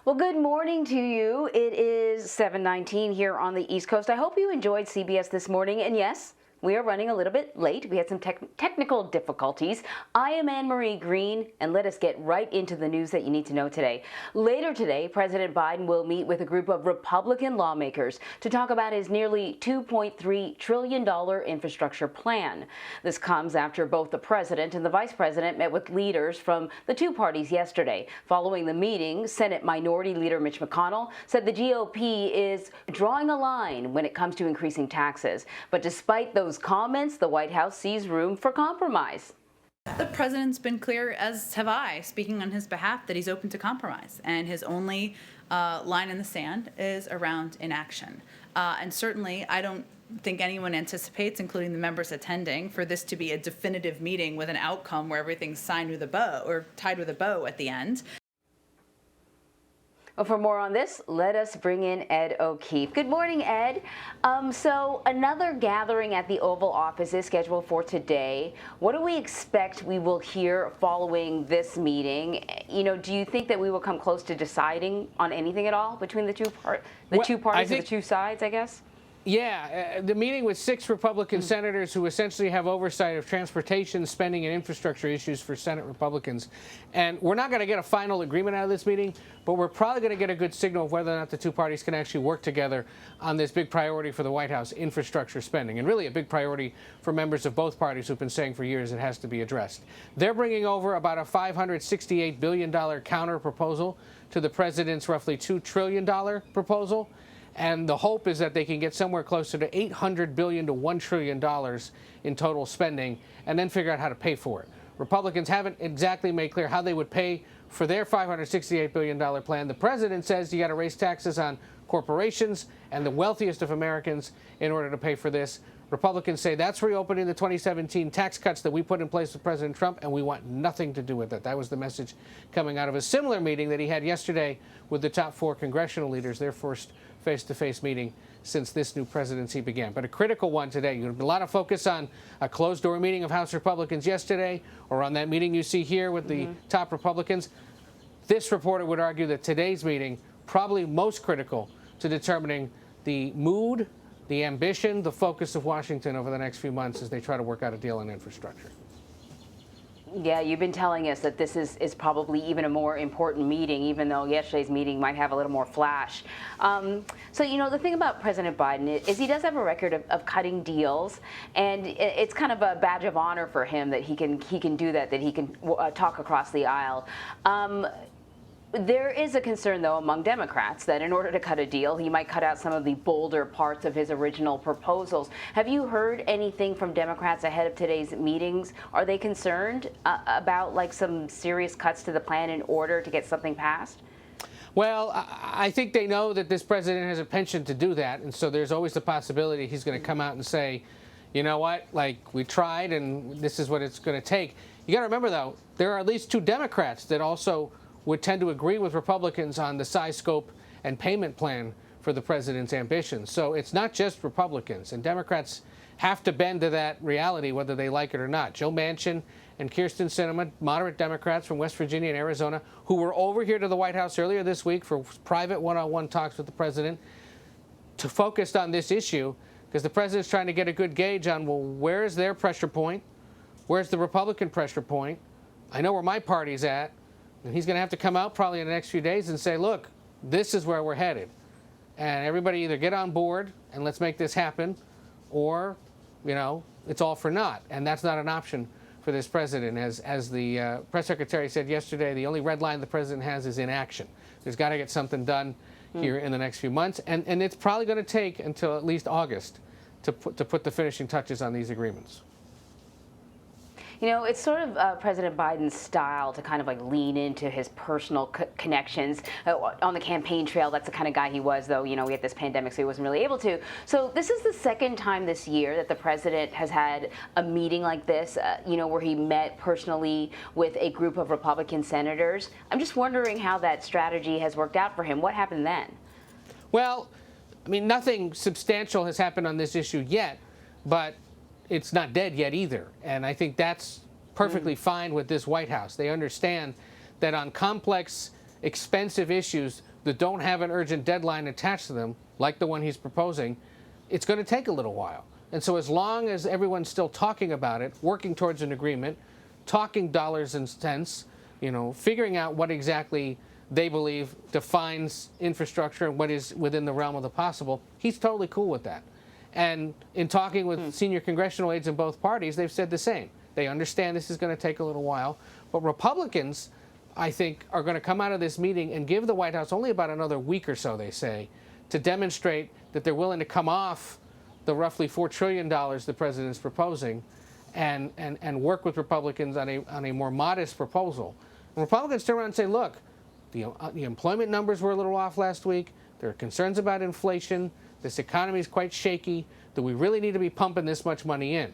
Well, good morning to you. It is 7:19 here on the East Coast. I hope you enjoyed CBS this morning. And yes, we are running a little bit late. We had some technical difficulties. I am Anne-Marie Green, and let us get right into the news that you need to know today. Later today, President Biden will meet with a group of Republican lawmakers to talk about his nearly $2.3 trillion infrastructure plan. This comes after both the president and the vice president met with leaders from the two parties yesterday. Following the meeting, Senate Minority Leader Mitch McConnell said the GOP is drawing a line when it comes to increasing taxes. But despite those comments, the White House sees room for compromise. The president's been clear, as have I, speaking on his behalf, that he's open to compromise. And his only line in the sand is around inaction. And certainly, I don't think anyone anticipates, including the members attending, for this to be a definitive meeting with an outcome where everything's signed with a bow or tied with a bow at the end. Well, for more on this, let us bring in Ed O'Keefe. Good morning, Ed. So another gathering at the Oval Office is scheduled for today. What do we expect we will hear following this meeting? You know, do you think that we will come close to deciding on anything at all between the two parties, the two sides, I guess? Yeah, the meeting with 6 Republican senators who essentially have oversight of transportation, spending, and infrastructure issues for Senate Republicans. And we're not going to get a final agreement out of this meeting, but we're probably going to get a good signal of whether or not the two parties can actually work together on this big priority for the White House, infrastructure spending, and really a big priority for members of both parties who've been saying for years it has to be addressed. They're bringing over about a $568 billion counter proposal to the president's roughly $2 trillion proposal. And the hope is that they can get somewhere closer to $800 billion to $1 trillion in total spending and then figure out how to pay for it. Republicans haven't exactly made clear how they would pay for their $568 billion plan. The president says you got to raise taxes on corporations and the wealthiest of Americans in order to pay for this. Republicans say that's reopening the 2017 tax cuts that we put in place with President Trump, and we want nothing to do with it. That was the message coming out of a similar meeting that he had yesterday with the top 4 congressional leaders, their first face-to-face meeting since this new presidency began. But a critical one today. A lot of focus on a closed-door meeting of House Republicans yesterday, or on that meeting you see here with the top Republicans. This reporter would argue that today's meeting probably most critical to determining the mood, the ambition, the focus of Washington over the next few months as they try to work out a deal on infrastructure. Yeah, you've been telling us that this is probably even a more important meeting, even though yesterday's meeting might have a little more flash. So, you know, the thing about President Biden is he does have a record of cutting deals, and it's kind of a badge of honor for him that he can do that he can talk across the aisle. There is a concern, though, among Democrats that in order to cut a deal, he might cut out some of the bolder parts of his original proposals. Have you heard anything from Democrats ahead of today's meetings? Are they concerned about like some serious cuts to the plan in order to get something passed? Well, I think they know that this president has a penchant to do that, and so there's always the possibility he's going to come out and say, you know what, like, we tried and this is what it's going to take. You got to remember, though, there are at least 2 Democrats that also would tend to agree with Republicans on the size, scope, and payment plan for the president's ambitions. So it's not just Republicans, and Democrats have to bend to that reality whether they like it or not. Joe Manchin and Kyrsten Sinema, moderate Democrats from West Virginia and Arizona, who were over here to the White House earlier this week for private one-on-one talks with the president, to focus on this issue, because the president's trying to get a good gauge on, well, where's their pressure point? Where's the Republican pressure point? I know where my party's at. And he's going to have to come out probably in the next few days and say, look, this is where we're headed. And everybody either get on board and let's make this happen, or, you know, it's all for naught. And that's not an option for this president. As the press secretary said yesterday, the only red line the president has is inaction. There's got to get something done here in the next few months. And it's probably going to take until at least August to put the finishing touches on these agreements. You know, it's sort of President Biden's style to kind of like lean into his personal connections on the campaign trail. That's the kind of guy he was, though, you know, we had this pandemic, so he wasn't really able to. So this is the second time this year that the president has had a meeting like this, you know, where he met personally with a group of Republican senators. I'm just wondering how that strategy has worked out for him. What happened then? Well, I mean, nothing substantial has happened on this issue yet, but it's not dead yet either. And I think that's perfectly fine with this White House. They understand that on complex, expensive issues, that don't have an urgent deadline attached to them, like the one he's proposing, it's going to take a little while. And so as long as everyone's still talking about it, working towards an agreement, talking dollars and cents, figuring out what exactly they believe defines infrastructure and what is within the realm of the possible, he's totally cool with that. And in talking with senior congressional aides in both parties, they've said the same. They understand this is going to take a little while. But Republicans, I think, are going to come out of this meeting and give the White House only about another week or so, they say, to demonstrate that they're willing to come off the roughly $4 trillion the president's proposing and work with Republicans on a more modest proposal. And Republicans turn around and say, look, the employment numbers were a little off last week. There are concerns about inflation. This economy is quite shaky. Do we really need to be pumping this much money in?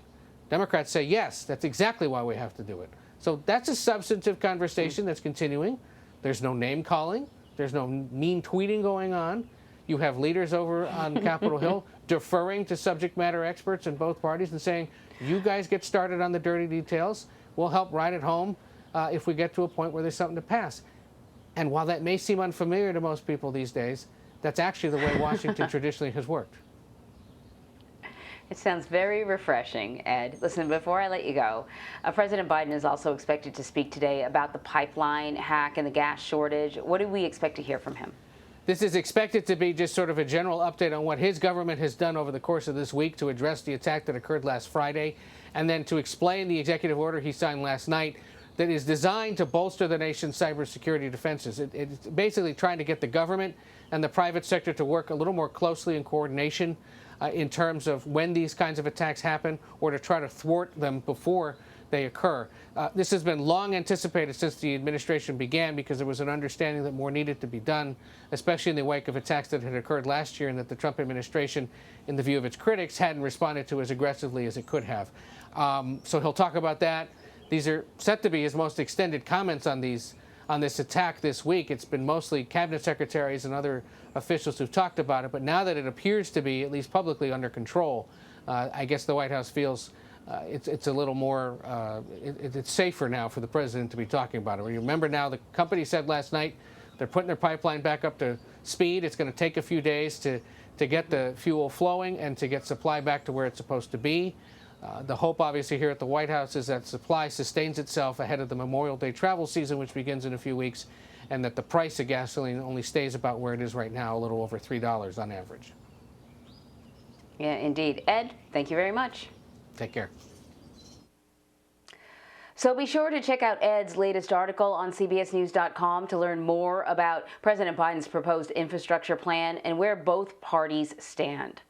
Democrats say, yes, that's exactly why we have to do it. So that's a substantive conversation that's continuing. There's no name calling. There's no mean tweeting going on. You have leaders over on Capitol Hill deferring to subject matter experts in both parties and saying, you guys get started on the dirty details. We'll help ride it home if we get to a point where there's something to pass. And while that may seem unfamiliar to most people these days, that's actually the way Washington traditionally has worked. It sounds very refreshing, Ed. Listen, before I let you go, President Biden is also expected to speak today about the pipeline hack and the gas shortage. What do we expect to hear from him? This is expected to be just sort of a general update on what his government has done over the course of this week to address the attack that occurred last Friday, and then to explain the executive order he signed last night that is designed to bolster the nation's cybersecurity defenses. It's basically trying to get the government and the private sector to work a little more closely in coordination in terms of when these kinds of attacks happen, or to try to thwart them before they occur. This has been long anticipated since the administration began, because there was an understanding that more needed to be done, especially in the wake of attacks that had occurred last year and that the Trump administration, in the view of its critics, hadn't responded to as aggressively as it could have. So he'll talk about that. These are set to be his most extended comments on this attack this week. It's been mostly cabinet secretaries and other officials who've talked about it, but now that it appears to be, at least publicly, under control, I guess the White House feels it's a little more, it's safer now for the president to be talking about it. Remember now, the company said last night they're putting their pipeline back up to speed. It's going to take a few days to get the fuel flowing and to get supply back to where it's supposed to be. The hope, obviously, here at the White House is that supply sustains itself ahead of the Memorial Day travel season, which begins in a few weeks, and that the price of gasoline only stays about where it is right now, a little over $3 on average. Yeah, indeed. Ed, thank you very much. Take care. So be sure to check out Ed's latest article on CBSNews.com to learn more about President Biden's proposed infrastructure plan and where both parties stand.